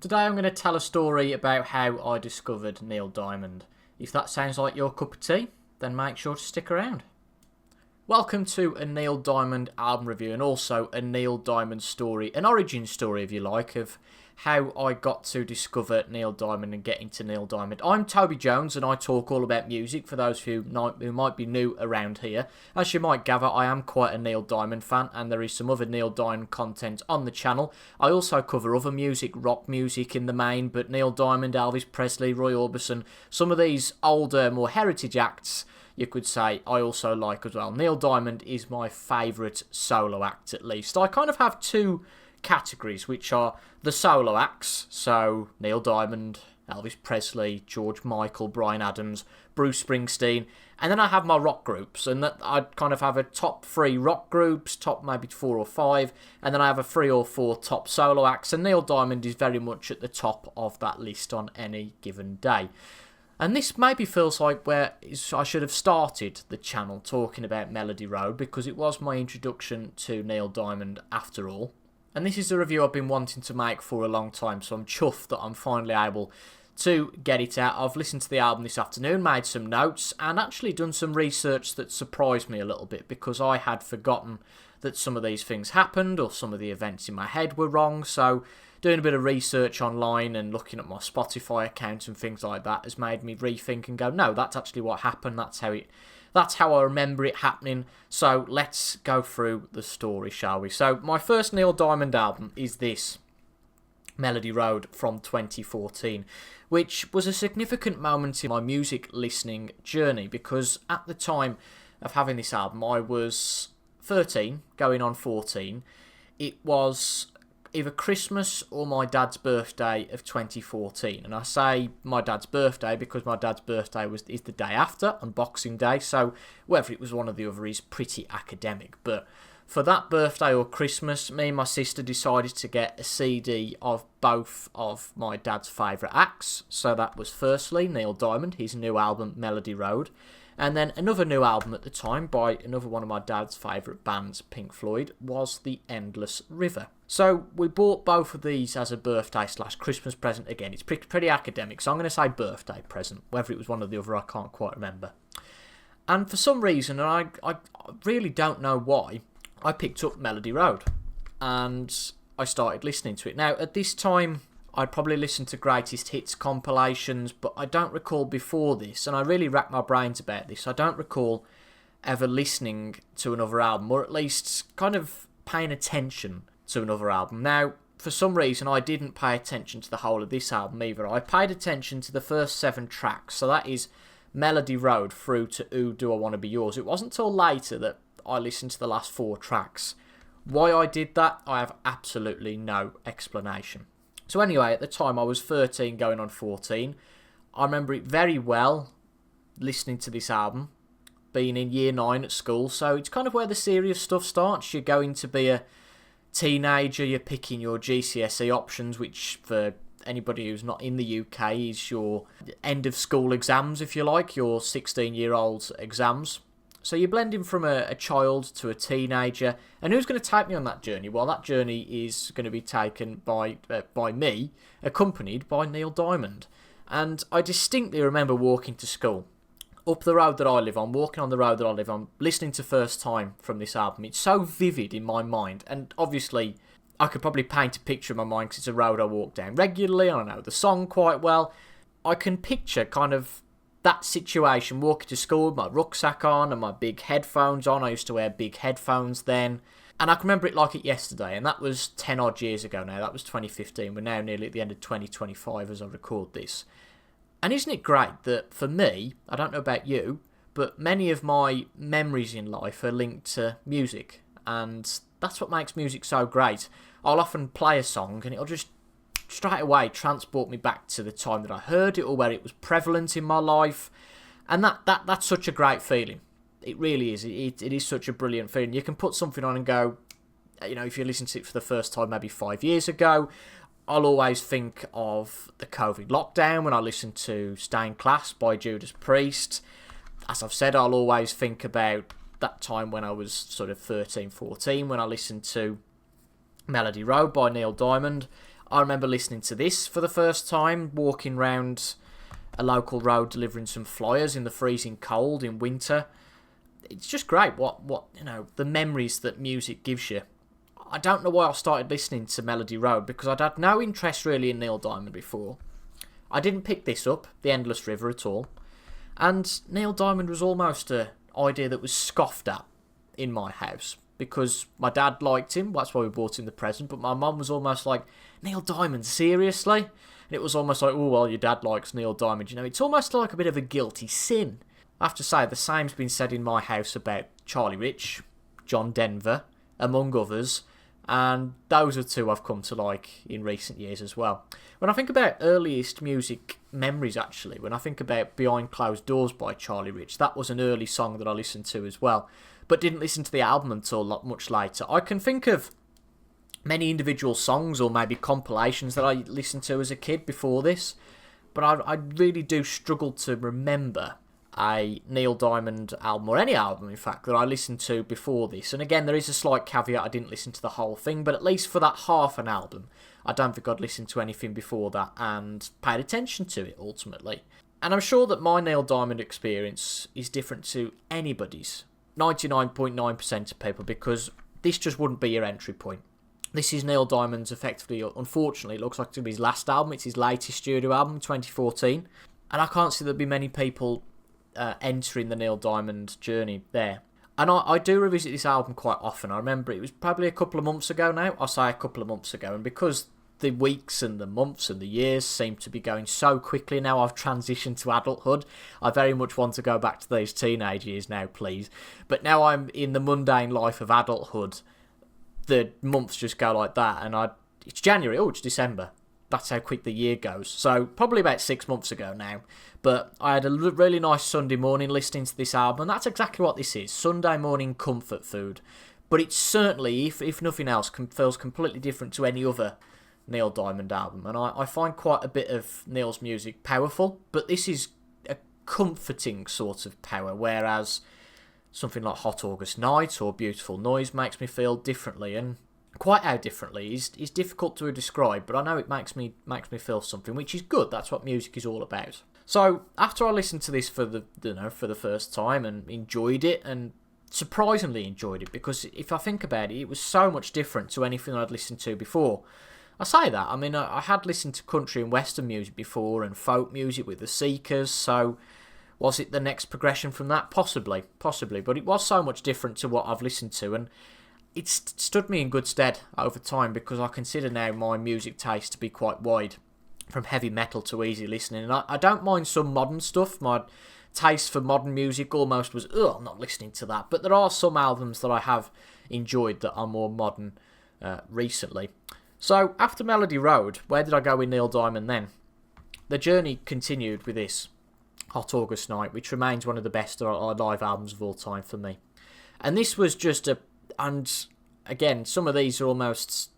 Today I'm going to tell a story about how I discovered Neil Diamond. If that sounds like your cup of tea, then make sure to stick around. Welcome to a Neil Diamond album review and also a Neil Diamond story, an origin story if you like, of how I got to discover Neil Diamond and get into Neil Diamond. I'm Toby Jones and I talk all about music for those who might be new around here. As you might gather, I am quite a Neil Diamond fan and there is some other Neil Diamond content on the channel. I also cover other music, rock music in the main, but Neil Diamond, Elvis Presley, Roy Orbison, some of these older, more heritage acts, you could say, I also like as well. Neil Diamond is my favourite solo act, at least. I kind of have two categories, which are the solo acts, so Neil Diamond, Elvis Presley, George Michael, Bryan Adams, Bruce Springsteen, and then I have my rock groups, and that I kind of have a top 3 rock groups, top maybe 4 or 5, and then I have a 3 or 4 top solo acts, and Neil Diamond is very much at the top of that list on any given day. And this maybe feels like where I should have started the channel talking about Melody Road, because it was my introduction to Neil Diamond after all. And this is a review I've been wanting to make for a long time, so I'm chuffed that I'm finally able to get it out. I've listened to the album this afternoon, made some notes, and actually done some research that surprised me a little bit, because I had forgotten that some of these things happened, or some of the events in my head were wrong, so doing a bit of research online and looking at my Spotify account and things like that has made me rethink and go, no, that's actually what happened, that's how I remember it happening. So let's go through the story, shall we? So my first Neil Diamond album is this, Melody Road from 2014, which was a significant moment in my music listening journey, because at the time of having this album I was 13, going on 14. It was either Christmas or my dad's birthday of 2014, and I say my dad's birthday because my dad's birthday is the day after, on Boxing Day, so whether it was one or the other is pretty academic. But for that birthday or Christmas, me and my sister decided to get a CD of both of my dad's favourite acts. So that was firstly Neil Diamond, his new album Melody Road, and then another new album at the time by another one of my dad's favourite bands, Pink Floyd, was The Endless River. So we bought both of these as a birthday/Christmas present. Again, it's pretty academic, so I'm going to say birthday present. Whether it was one or the other, I can't quite remember. And for some reason, and I really don't know why, I picked up Melody Road and I started listening to it. Now, at this time, I'd probably listened to greatest hits compilations, but I don't recall before this, and I really racked my brains about this. I don't recall ever listening to another album, or at least kind of paying attention to another album. Now, for some reason, I didn't pay attention to the whole of this album either. I paid attention to the first 7 tracks, so that is Melody Road through to Ooh Do I Wanna Be Yours. It wasn't till later that I listened to the last 4 tracks. Why I did that, I have absolutely no explanation. So anyway, at the time I was 13 going on 14. I remember it very well, listening to this album, being in year 9 at school. So it's kind of where the serious stuff starts. You're going to be a teenager, you're picking your GCSE options, which for anybody who's not in the UK is your end of school exams, if you like, your 16-year-old exams. So you're blending from a child to a teenager, and who's going to take me on that journey? Well, that journey is going to be taken by me, accompanied by Neil Diamond. And I distinctly remember walking to school, up the road that I live on, walking on the road that I live on, listening to First Time from this album. It's so vivid in my mind, and obviously I could probably paint a picture in my mind because it's a road I walk down regularly, and I know the song quite well. I can picture kind of that situation, walking to school with my rucksack on and my big headphones on. I used to wear big headphones then. And I can remember it like it yesterday, and that was 10 odd years ago now. That was 2015. We're now nearly at the end of 2025 as I record this. And isn't it great that for me, I don't know about you, but many of my memories in life are linked to music. And that's what makes music so great. I'll often play a song and it'll just straight away transport me back to the time that I heard it or where it was prevalent in my life. And that's such a great feeling. It really is. It is such a brilliant feeling. You can put something on and go, you know, if you listen to it for the first time maybe 5 years ago, I'll always think of the COVID lockdown when I listened to Stay in Class by Judas Priest. As I've said, I'll always think about that time when I was sort of 13, 14 when I listened to Melody Road by Neil Diamond. I remember listening to this for the first time, walking round a local road delivering some flyers in the freezing cold in winter. It's just great what the memories that music gives you. I don't know why I started listening to Melody Road, because I'd had no interest really in Neil Diamond before. I didn't pick this up, The Endless River, at all. And Neil Diamond was almost an idea that was scoffed at in my house, because my dad liked him, that's why we bought him the present, but my mum was almost like, Neil Diamond, seriously? And it was almost like, oh, well, your dad likes Neil Diamond. It's almost like a bit of a guilty sin. I have to say, the same's been said in my house about Charlie Rich, John Denver, among others, and those are two I've come to like in recent years as well. When I think about earliest music memories, actually, when I think about Behind Closed Doors by Charlie Rich, that was an early song that I listened to as well, but didn't listen to the album until much later. I can think of many individual songs or maybe compilations that I listened to as a kid before this, but I really do struggle to remember a Neil Diamond album, or any album in fact, that I listened to before this. And again, there is a slight caveat, I didn't listen to the whole thing, but at least for that half an album, I don't think I'd listened to anything before that and paid attention to it ultimately. And I'm sure that my Neil Diamond experience is different to anybody's, 99.9% of people, because this just wouldn't be your entry point. This is Neil Diamond's, effectively, unfortunately, it looks like to be his last album. It's his latest studio album, 2014. And I can't see there'd be many people entering the Neil Diamond journey there. And I do revisit this album quite often. I remember it was probably a couple of months ago now. I say a couple of months ago. And because the weeks and the months and the years seem to be going so quickly now, I've transitioned to adulthood. I very much want to go back to those teenage years now, please. But now I'm in the mundane life of adulthood. The months just go like that. And it's January. Oh, it's December. That's how quick the year goes. So probably about 6 months ago now. But I had a really nice Sunday morning listening to this album. And that's exactly what this is. Sunday morning comfort food. But it's certainly, if nothing else, feels completely different to any other Neil Diamond album. And I find quite a bit of Neil's music powerful. But this is a comforting sort of power. Whereas something like Hot August Night or Beautiful Noise makes me feel differently. And quite how differently is difficult to describe, but I know it makes me feel something, which is good. That's what music is all about. So after I listened to this for the first time and enjoyed it, and surprisingly enjoyed it, because if I think about it, it was so much different to anything I'd listened to before. I say that, I mean, I had listened to country and western music before and folk music with the Seekers, so was it the next progression from that? Possibly, but it was so much different to what I've listened to, and it's stood me in good stead over time, because I consider now my music taste to be quite wide, from heavy metal to easy listening. And I don't mind some modern stuff. My taste for modern music almost was, I'm not listening to that. But there are some albums that I have enjoyed that are more modern recently. So after Melody Road, where did I go with Neil Diamond then? The journey continued with this, Hot August Night, which remains one of the best live albums of all time for me. And this was just and again, some of these are almost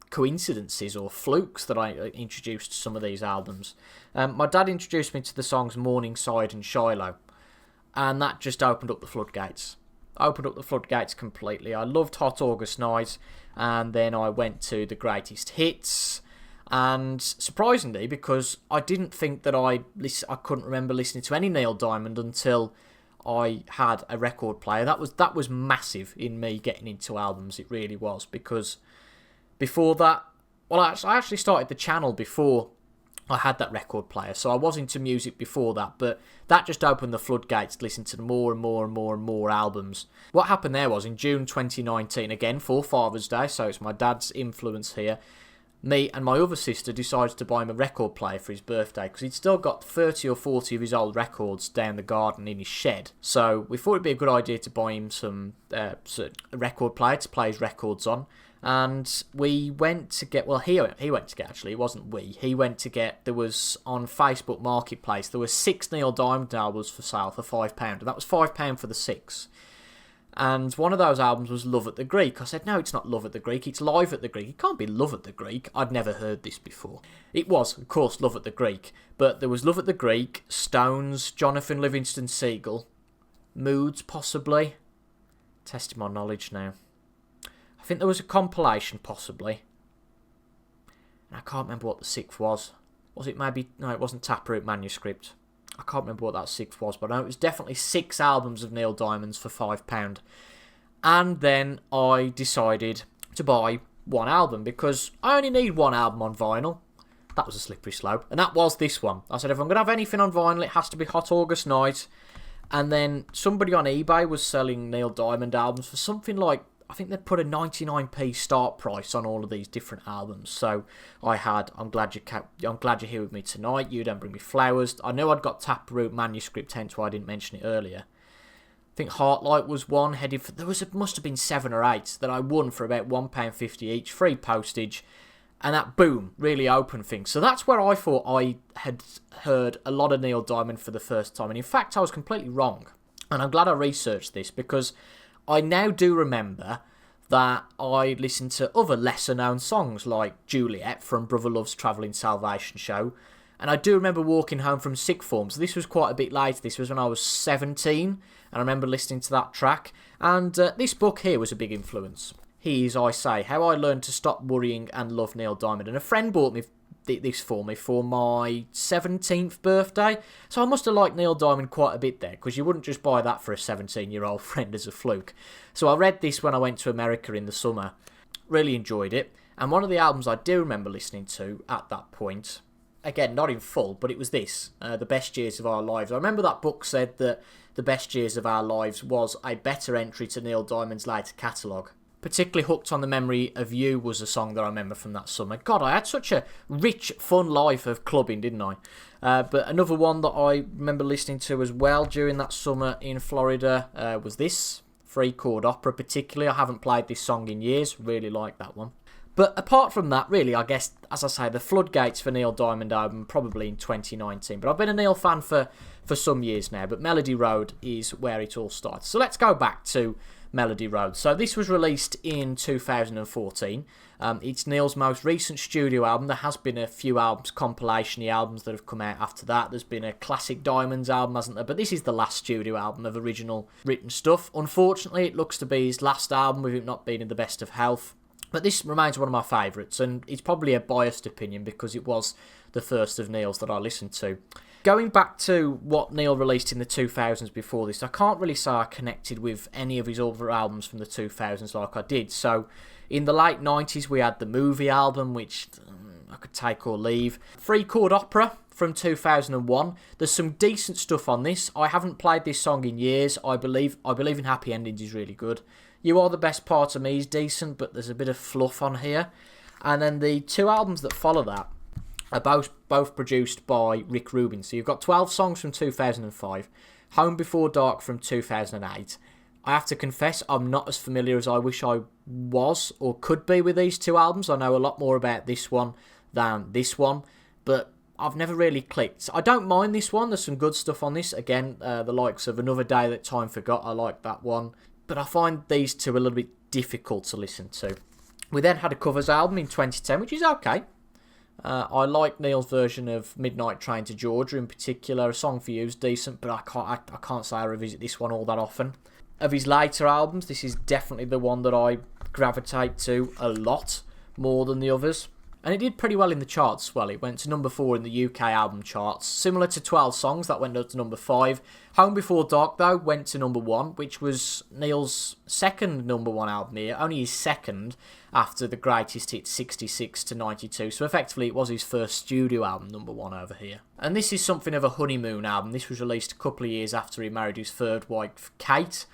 coincidences or flukes that I introduced to some of these albums. My dad introduced me to the songs Morningside and Shiloh, and that just opened up the floodgates. Completely. I loved Hot August Night, and then I went to the greatest hits, and surprisingly, because I didn't think that I couldn't remember listening to any Neil Diamond until I had a record player. That was massive in me getting into albums. It really was, because before that, well, I actually started the channel before I had that record player, so I was into music before that, but that just opened the floodgates to listen to more and more and more and more albums. What happened there was, in June 2019, again for Father's Day, so it's my dad's influence here, me and my other sister decided to buy him a record player for his birthday, because he'd still got 30 or 40 of his old records down the garden in his shed. So we thought it'd be a good idea to buy him a record player to play his records on. And we went to get, well, he went to get, actually, it wasn't we. He went to get, there was, on Facebook Marketplace, there were 6 Neil Diamond albums for sale for £5. And that was £5 for the 6. And one of those albums was Love at the Greek. I said, no, it's not Love at the Greek, it's Live at the Greek. It can't be Love at the Greek. I'd never heard this before. It was, of course, Love at the Greek. But there was Love at the Greek, Stones, Jonathan Livingston Seagull, Moods, possibly. Testing my knowledge now. I think there was a compilation, possibly. And I can't remember what the sixth was. Was it maybe... No, it wasn't Taproot Manuscript. I can't remember what that sixth was, but I know it was definitely 6 albums of Neil Diamond's for £5. And then I decided to buy one album because I only need one album on vinyl. That was a slippery slope. And that was this one. I said, if I'm going to have anything on vinyl, it has to be Hot August Night. And then somebody on eBay was selling Neil Diamond albums for something like, I think they'd put a 99p start price on all of these different albums. So I had I'm glad you're here with me tonight. You Don't Bring Me Flowers. I know I'd got Taproot Manuscript, hence why I didn't mention it earlier. I think Heartlight was one headed for... must have been 7 or 8 that I won for about £1.50 each, free postage. And that, boom, really opened things. So that's where I thought I had heard a lot of Neil Diamond for the first time. And in fact, I was completely wrong. And I'm glad I researched this because I now do remember that I listened to other lesser-known songs like Juliet from Brother Love's Travelling Salvation Show. And I do remember walking home from sixth form. So this was quite a bit later. This was when I was 17. And I remember listening to that track. And this book here was a big influence. He's I Say, How I Learned to Stop Worrying and Love Neil Diamond. And a friend bought me this for me for my 17th birthday. So I must have liked Neil Diamond quite a bit there, because you wouldn't just buy that for a 17-year-old friend as a fluke. So I read this when I went to America in the summer. Really enjoyed it. And one of the albums I do remember listening to at that point, again, not in full, but it was this, The Best Years of Our Lives. I remember that book said that The Best Years of Our Lives was a better entry to Neil Diamond's later catalogue. Particularly Hooked on the Memory of You was a song that I remember from that summer. God, I had such a rich, fun life of clubbing, didn't I? But another one that I remember listening to as well during that summer in Florida was this, Free Chord Opera particularly. I haven't played this song in years. Really like that one. But apart from that, really, I guess, as I say, the floodgates for Neil Diamond album probably in 2019. But I've been a Neil fan for some years now. But Melody Road is where it all starts. So let's go back to Melody Road. So this was released in 2014. It's Neil's most recent studio album. There has been a few albums, compilation-y albums that have come out after that. There's been a Classic Diamonds album, hasn't there? But this is the last studio album of original written stuff. Unfortunately, it looks to be his last album with him not being in the best of health. But this remains one of my favourites, and it's probably a biased opinion because it was the first of Neil's that I listened to. Going back to what Neil released in the 2000s before this, I can't really say I connected with any of his other albums from the 2000s like I did. So in the late 90s we had the Movie album, which I could take or leave. Free Chord Opera from 2001. There's some decent stuff on this. I haven't played this song in years. I believe in Happy Endings is really good. You Are the Best Part of Me is decent, but there's a bit of fluff on here. And then the 2 albums that follow that are both produced by Rick Rubin. So you've got 12 songs from 2005, Home Before Dark from 2008. I have to confess, I'm not as familiar as I wish I was or could be with these 2 albums. I know a lot more about this one than this one, but I've never really clicked. I don't mind this one. There's some good stuff on this. Again, the likes of Another Day That Time Forgot. I like that one. But I find these 2 a little bit difficult to listen to. We then had a covers album in 2010, which is okay. I like Neil's version of Midnight Train to Georgia in particular. A Song for You is decent, but I can't say I revisit this one all that often. Of his later albums, this is definitely the one that I gravitate to a lot more than the others. And it did pretty well in the charts as well. It went to number 4 in the UK album charts. Similar to 12 Songs, that went up to number 5. Home Before Dark, though, went to number 1, which was Neil's second number 1 album here. Only his second after the Greatest Hits 66 to 92. So effectively, it was his first studio album, number 1 over here. And this is something of a honeymoon album. This was released a couple of years after he married his third wife, Kate,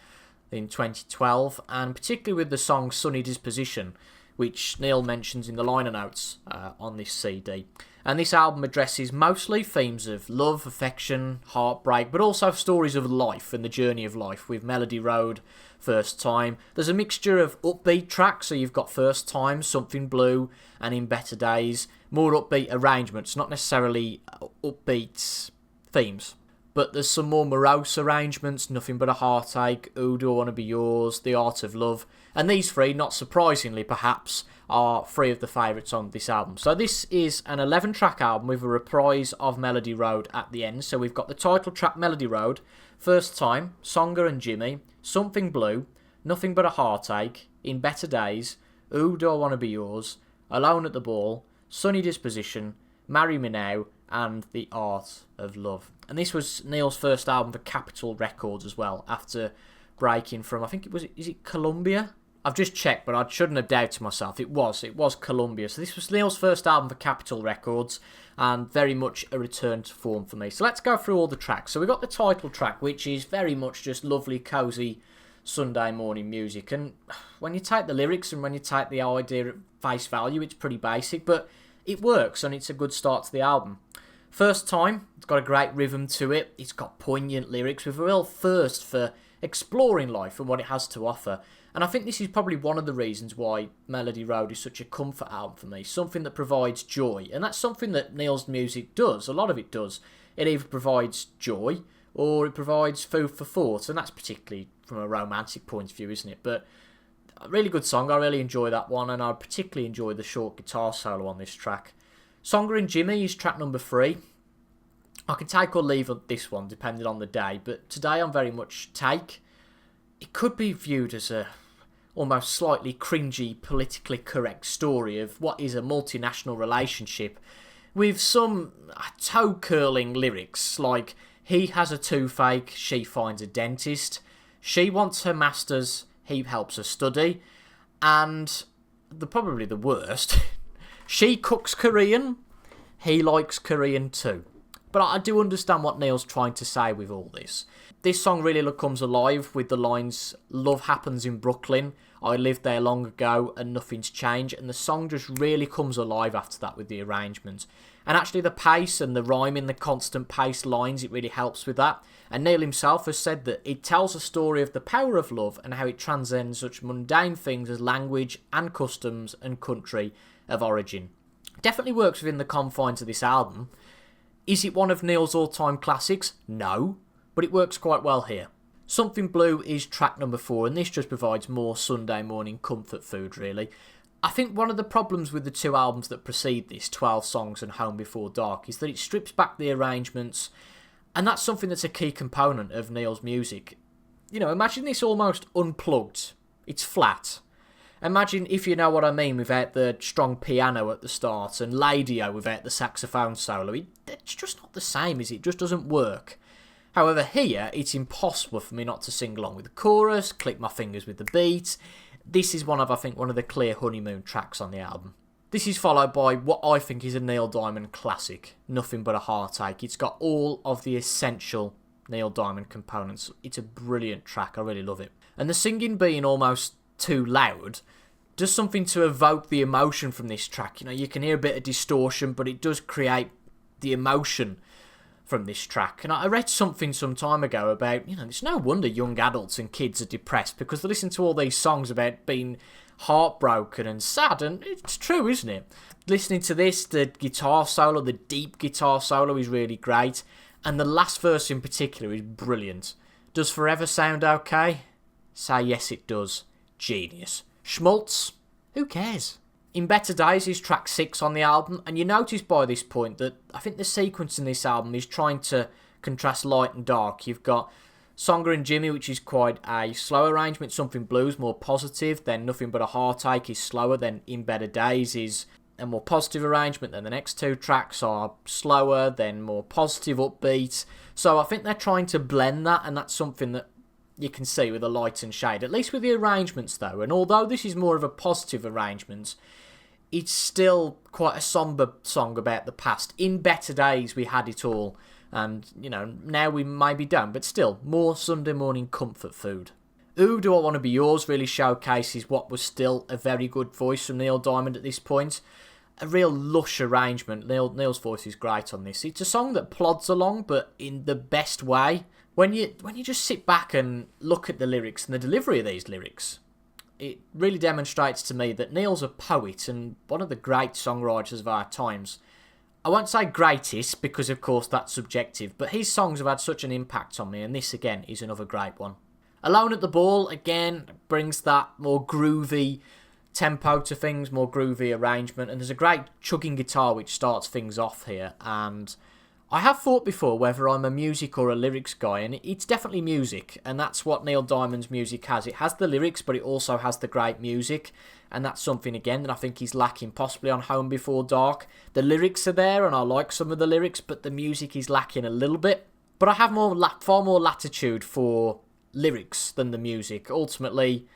in 2012. And particularly with the song Sunny Disposition, which Neil mentions in the liner notes on this CD. And this album addresses mostly themes of love, affection, heartbreak, but also stories of life and the journey of life, with Melody Road, First Time. There's a mixture of upbeat tracks, so you've got First Time, Something Blue, and In Better Days. More upbeat arrangements, not necessarily upbeat themes. But there's some more morose arrangements, Nothing But A Heartache, Ooh, Do I Wanna Be Yours, The Art of Love. And these 3, not surprisingly perhaps, are 3 of the favourites on this album. So this is an 11-track album with a reprise of Melody Road at the end. So we've got the title track Melody Road, First Time, Songer and Jimmy, Something Blue, Nothing But A Heartache, In Better Days, Ooh, Do I Wanna Be Yours, Alone at the Ball, Sunny Disposition, Marry Me Now, and The Art of Love. And this was Neil's first album for Capitol Records as well, after breaking from, I think is it Columbia? I've just checked, but I shouldn't have doubted myself. It was Columbia. So this was Neil's first album for Capitol Records, and very much a return to form for me. So let's go through all the tracks. So we got the title track, which is very much just lovely, cosy Sunday morning music. And when you take the lyrics and when you take the idea at face value, it's pretty basic, but it works and it's a good start to the album. First Time, it's got a great rhythm to it. It's got poignant lyrics with a real thirst for exploring life and what it has to offer. And I think this is probably one of the reasons why Melody Road is such a comfort album for me. Something that provides joy. And that's something that Neil's music does. A lot of it does. It either provides joy or it provides food for thought. And that's particularly from a romantic point of view, isn't it? But a really good song. I really enjoy that one. And I particularly enjoy the short guitar solo on this track. Songer and Jimmy is track number 3. I can take or leave on this one depending on the day. But today I'm very much take. It could be viewed as a almost slightly cringy, politically correct story of what is a multinational relationship with some toe-curling lyrics like, he has a toothache, she finds a dentist, she wants her masters, he helps her study, and probably the worst, she cooks Korean, he likes Korean too. But I do understand what Neil's trying to say with all this. This song really comes alive with the lines, love happens in Brooklyn, I lived there long ago and nothing's changed, and the song just really comes alive after that with the arrangement. And actually the pace and the rhyming, the constant pace lines, it really helps with that. And Neil himself has said that it tells a story of the power of love and how it transcends such mundane things as language and customs and country of origin. Definitely works within the confines of this album. Is it one of Neil's all-time classics? No, but it works quite well here. Something Blue is track number 4, and this just provides more Sunday morning comfort food, really. I think one of the problems with the two albums that precede this, 12 Songs and Home Before Dark, is that it strips back the arrangements, and that's something that's a key component of Neil's music. You know, imagine this almost unplugged. It's flat. Imagine, if you know what I mean, without the strong piano at the start and Lady-O without the saxophone solo. It's just not the same, is it? It just doesn't work. However, here, it's impossible for me not to sing along with the chorus, click my fingers with the beat. This is one of the clear honeymoon tracks on the album. This is followed by what I think is a Neil Diamond classic, Nothing But A Heartache. It's got all of the essential Neil Diamond components. It's a brilliant track, I really love it. And the singing being almost too loud does something to evoke the emotion from this track. You know, you can hear a bit of distortion, but it does create the emotion from this track. And I read something some time ago about, it's no wonder young adults and kids are depressed because they listen to all these songs about being heartbroken and sad, and it's true, isn't it? Listening to this, the guitar solo, the deep guitar solo is really great, and the last verse in particular is brilliant. Does Forever sound okay? Say yes it does. Genius. Schmaltz? Who cares? In Better Days is track 6 on the album, and you notice by this point that I think the sequence in this album is trying to contrast light and dark. You've got Songer and Jimmy, which is quite a slow arrangement, Something Blues more positive, then Nothing But A Heartache is slower, then In Better Days is a more positive arrangement, then the next two tracks are slower, then more positive, upbeat. So I think they're trying to blend that, and that's something that you can see with the light and shade, at least with the arrangements though. And although this is more of a positive arrangement, it's still quite a sombre song about the past. In Better Days we had it all, and now we maybe don't, but still more Sunday morning comfort food. Ooh, Do I Want to Be Yours really showcases what was still a very good voice from Neil Diamond at this point. A real lush arrangement. Neil's voice is great on this. It's a song that plods along, but in the best way. When you just sit back and look at the lyrics and the delivery of these lyrics, it really demonstrates to me that Neil's a poet and one of the great songwriters of our times. I won't say greatest, because of course that's subjective, but his songs have had such an impact on me, and this again is another great one. Alone at the Ball, again, brings that more groovy tempo to things, more groovy arrangement, and there's a great chugging guitar which starts things off here, and I have thought before whether I'm a music or a lyrics guy, and it's definitely music, and that's what Neil Diamond's music has. It has the lyrics, but it also has the great music, and that's something, again, that I think he's lacking possibly on Home Before Dark. The lyrics are there, and I like some of the lyrics, but the music is lacking a little bit. But I have far more latitude for lyrics than the music. Ultimately,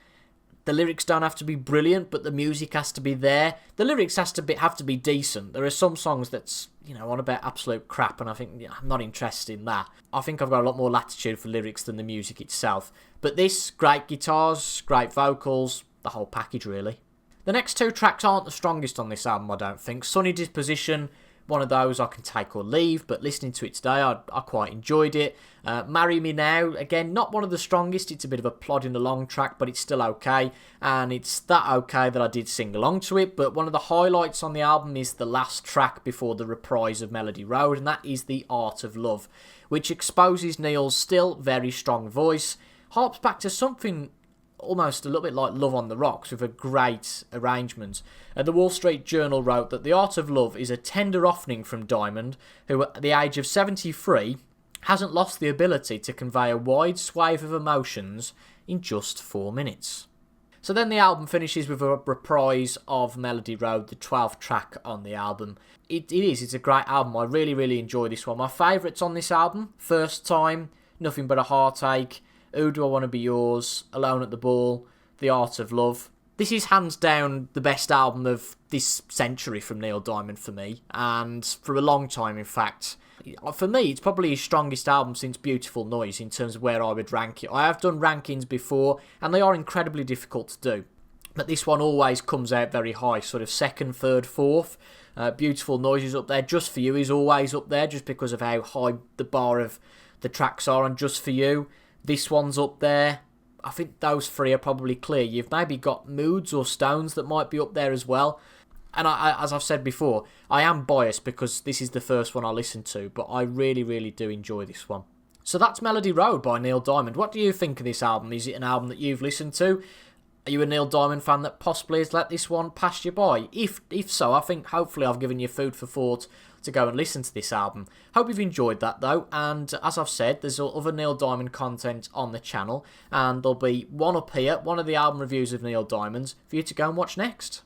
the lyrics don't have to be brilliant, but the music has to be there. The lyrics have to be decent. There are some songs that's, on about absolute crap, and I think I'm not interested in that. I think I've got a lot more latitude for lyrics than the music itself. But this, great guitars, great vocals, the whole package really. The next 2 tracks aren't the strongest on this album, I don't think. Sunny Disposition, one of those I can take or leave, but listening to it today, I quite enjoyed it. Marry Me Now, again, not one of the strongest. It's a bit of a plodding along track, but it's still okay. And it's that okay that I did sing along to it. But one of the highlights on the album is the last track before the reprise of Melody Road, and that is The Art of Love, which exposes Neil's still very strong voice, harps back to something almost a little bit like Love on the Rocks with a great arrangement. The Wall Street Journal wrote that The Art of Love is a tender offering from Diamond, who at the age of 73 hasn't lost the ability to convey a wide swathe of emotions in just 4 minutes. So then the album finishes with a reprise of Melody Road, the 12th track on the album. It's a great album. I really, really enjoy this one. My favourites on this album: First Time, Nothing But A Heartache, Who Do I Want to Be Yours, Alone at the Ball, The Art of Love. This is hands down the best album of this century from Neil Diamond for me, and for a long time in fact. For me, it's probably his strongest album since Beautiful Noise in terms of where I would rank it. I have done rankings before, and they are incredibly difficult to do. But this one always comes out very high, sort of second, third, fourth. Beautiful Noise is up there. Just For You is always up there, just because of how high the bar of the tracks are on Just For You. This one's up there. I think those 3 are probably clear. You've maybe got Moods or Stones that might be up there as well. And as I've said before, I am biased because this is the first one I listened to, but I really, really do enjoy this one. So that's Melody Road by Neil Diamond. What do you think of this album? Is it an album that you've listened to? Are you a Neil Diamond fan that possibly has let this one pass you by? If so, I think hopefully I've given you food for thought to go and listen to this album. Hope you've enjoyed that though, and as I've said, there's other Neil Diamond content on the channel, and there'll be one up here, one of the album reviews of Neil Diamond's, for you to go and watch next.